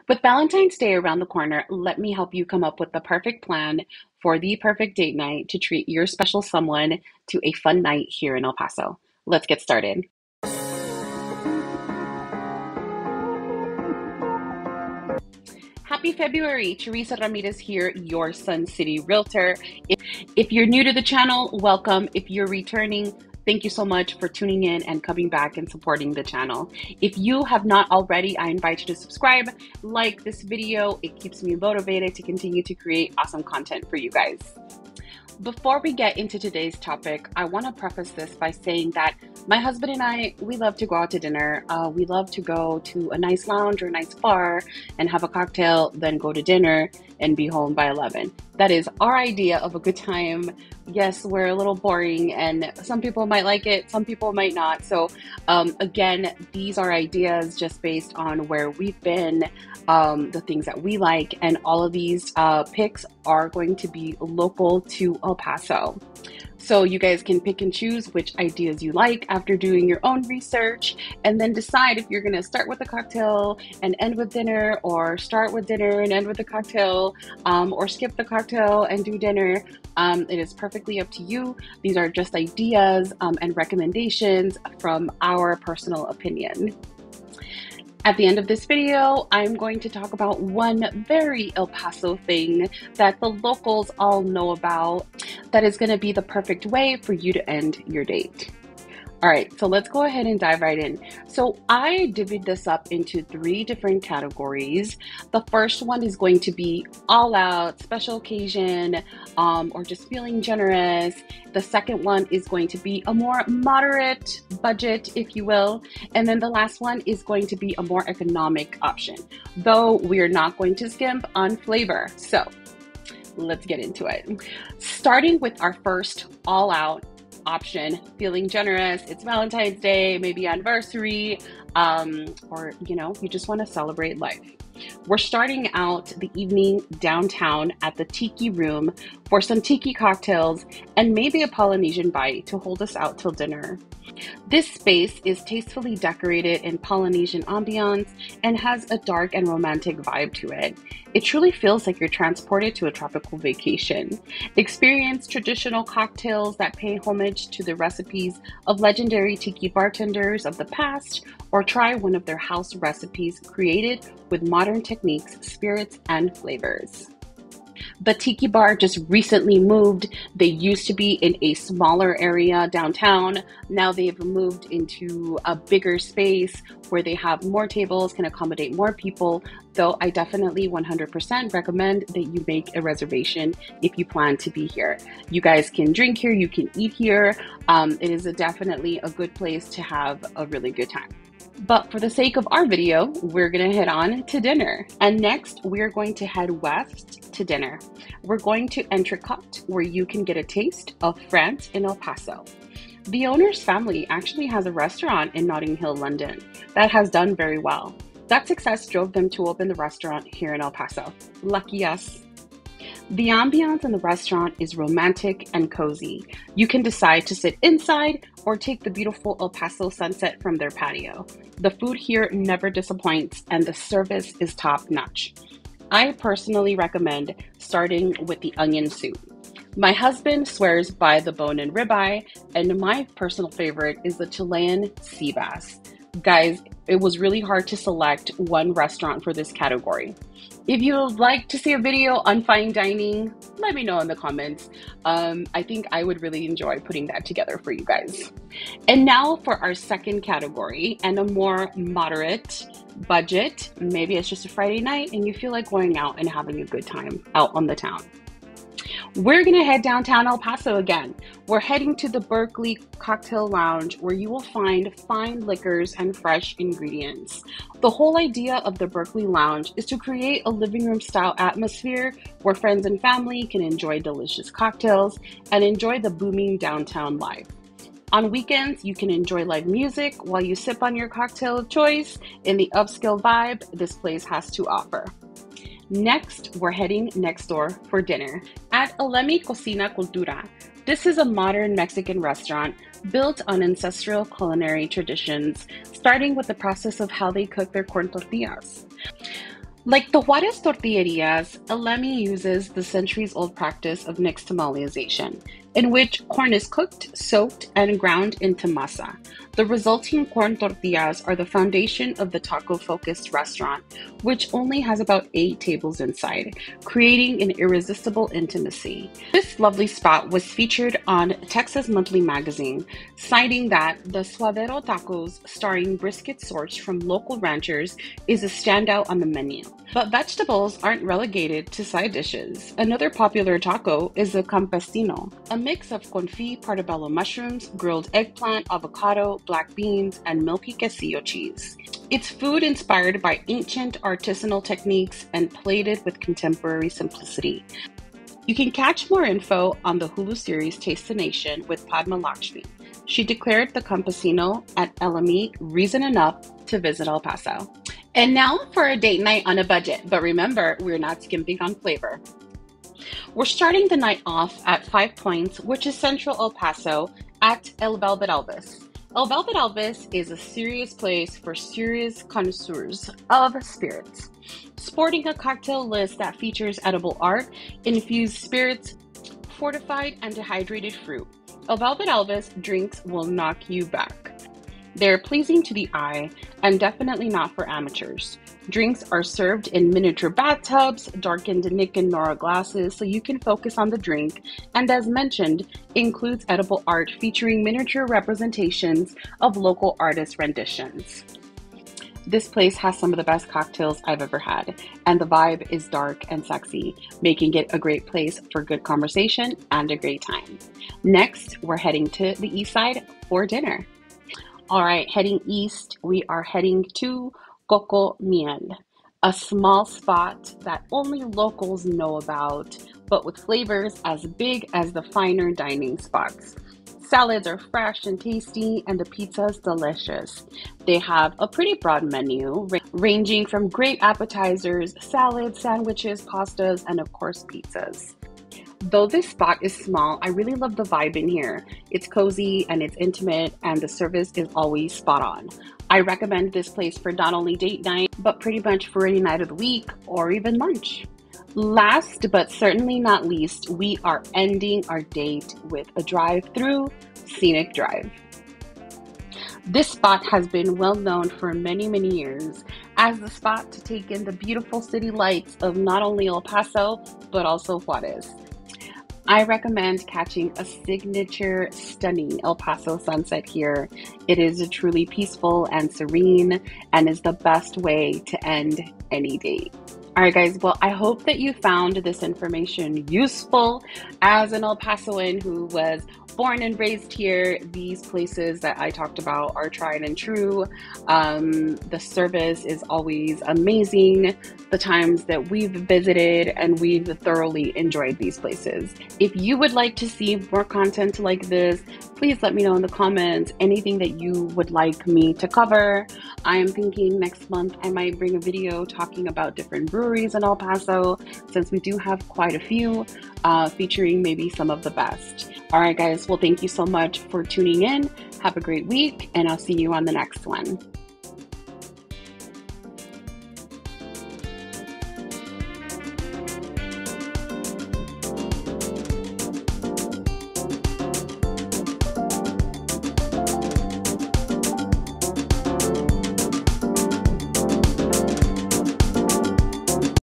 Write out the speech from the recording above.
With Valentine's Day around the corner, let me help you come up with the perfect plan for the perfect date night to treat your special someone to a fun night here in El Paso. Let's get started. Happy February! Teresa Ramirez here, your Sun City Realtor. If you're new to the channel, welcome. If you're returning, thank you so much for tuning in and coming back and supporting the channel. If you have not already, I invite you to subscribe, like this video. It keeps me motivated to continue to create awesome content for you guys. Before we get into today's topic, I want to preface this by saying that my husband and I, we love to go out to dinner. We love to go to a nice lounge or a nice bar and have a cocktail, then go to dinner and be home by 11. That is our idea of a good time. Yes, we're a little boring and some people might like it, some people might not. So again, these are ideas just based on where we've been, the things that we like, and all of these picks are going to be local to El Paso. So you guys can pick and choose which ideas you like after doing your own research, and then decide if you're going to start with a cocktail and end with dinner, or start with dinner and end with a cocktail, or skip the cocktail and do dinner. It is perfectly up to you. These are just ideas and recommendations from our personal opinion. At the end of this video, I'm going to talk about one very El Paso thing that the locals all know about that is going to be the perfect way for you to end your date. All right, so let's go ahead and dive right in. So I divvied this up into 3 different categories. The first one is going to be all out, special occasion, or just feeling generous. The second one is going to be a more moderate budget, if you will. And then the last one is going to be a more economic option, though we're not going to skimp on flavor. So let's get into it. Starting with our first all out option, feeling generous. It's Valentine's Day, maybe anniversary, or you just want to celebrate life. We're starting out the evening downtown at the Tiki Room for some tiki cocktails and maybe a Polynesian bite to hold us out till dinner. This space is tastefully decorated in Polynesian ambiance and has a dark and romantic vibe to it. It truly feels like you're transported to a tropical vacation. Experience traditional cocktails that pay homage to the recipes of legendary tiki bartenders of the past, or try one of their house recipes created with modern techniques, spirits, and flavors. The Tiki Bar just recently moved. They used to be in a smaller area downtown. Now they've moved into a bigger space where they have more tables, can accommodate more people, though I definitely 100% recommend that you make a reservation if you plan to be here. You guys can drink here, you can eat here. It is definitely a good place to have a really good time. But for the sake of our video, we're gonna head on to dinner. And next, we're going to head west to dinner. We're going to Entrecote, where you can get a taste of France in El Paso. The owner's family actually has a restaurant in Notting Hill, London, that has done very well. That success drove them to open the restaurant here in El Paso. Lucky us. The ambiance in the restaurant is romantic and cozy. You can decide to sit inside or take the beautiful El Paso sunset from their patio. The food here never disappoints and the service is top notch. I personally recommend starting with the onion soup. My husband swears by the bone and ribeye, and my personal favorite is the Chilean sea bass. Guys, it was really hard to select one restaurant for this category. If you would like to see a video on fine dining, let me know in the comments. I think I would really enjoy putting that together for you guys. And now for our second category, and a more moderate budget. Maybe it's just a Friday night and you feel like going out and having a good time out on the town. We're gonna head downtown El Paso again. We're heading to the Berkeley Cocktail Lounge, where you will find fine liquors and fresh ingredients. The whole idea of the Berkeley Lounge is to create a living room style atmosphere where friends and family can enjoy delicious cocktails and enjoy the booming downtown life. On weekends, you can enjoy live music while you sip on your cocktail of choice in the upscale vibe this place has to offer. Next, we're heading next door for dinner at Alemi Cocina Cultura. This is a modern Mexican restaurant built on ancestral culinary traditions, starting with the process of how they cook their corn tortillas. Like the Juarez tortillerias, Elemi uses the centuries-old practice of nixtamalization, in which corn is cooked, soaked, and ground into masa. The resulting corn tortillas are the foundation of the taco-focused restaurant, which only has about 8 tables inside, creating an irresistible intimacy. This lovely spot was featured on Texas Monthly Magazine, citing that the suadero tacos, starring brisket sourced from local ranchers, is a standout on the menu. But vegetables aren't relegated to side dishes. Another popular taco is a campesino, a mix of confit portobello mushrooms, grilled eggplant, avocado, black beans, and milky quesillo cheese. It's food inspired by ancient artisanal techniques and plated with contemporary simplicity. You can catch more info on the Hulu series Taste the Nation with Padma Lakshmi. She declared the campesino at Elemi reason enough to visit El Paso. And now for a date night on a budget, but remember, we're not skimping on flavor. We're starting the night off at 5 Points, which is central El Paso, at El Velvet Elvis. El Velvet Elvis is a serious place for serious connoisseurs of spirits. Sporting a cocktail list that features edible art, infused spirits, fortified and dehydrated fruit, El Velvet Elvis drinks will knock you back. They're pleasing to the eye and definitely not for amateurs. Drinks are served in miniature bathtubs, darkened Nick and Nora glasses so you can focus on the drink, and as mentioned, includes edible art featuring miniature representations of local artist renditions. This place has some of the best cocktails I've ever had, and the vibe is dark and sexy, making it a great place for good conversation and a great time. Next, we're heading to the east side for dinner. All right, heading east, we are heading to Coco Miel, a small spot that only locals know about, but with flavors as big as the finer dining spots. Salads are fresh and tasty, and the pizza's delicious. They have a pretty broad menu, ranging from great appetizers, salads, sandwiches, pastas, and of course, pizzas. Though this spot is small, I really love the vibe in here. It's cozy and it's intimate, and the service is always spot on. I recommend this place for not only date night, but pretty much for any night of the week or even lunch. Last but certainly not least, we are ending our date with a drive-through scenic drive. This spot has been well known for many, many years as the spot to take in the beautiful city lights of not only El Paso, but also Juarez. I recommend catching a signature stunning El Paso sunset here. It is truly peaceful and serene and is the best way to end any date. All right, guys, well, I hope that you found this information useful. As an El Pasoan who was born and raised here, these places that I talked about are tried and true. The service is always amazing. The times that we've visited, and we've thoroughly enjoyed these places. If you would like to see more content like this, please let me know in the comments anything that you would like me to cover. I am thinking next month I might bring a video talking about different breweries in El Paso, since we do have quite a few, featuring maybe some of the best. All right, guys, well, thank you so much for tuning in. Have a great week, and I'll see you on the next one.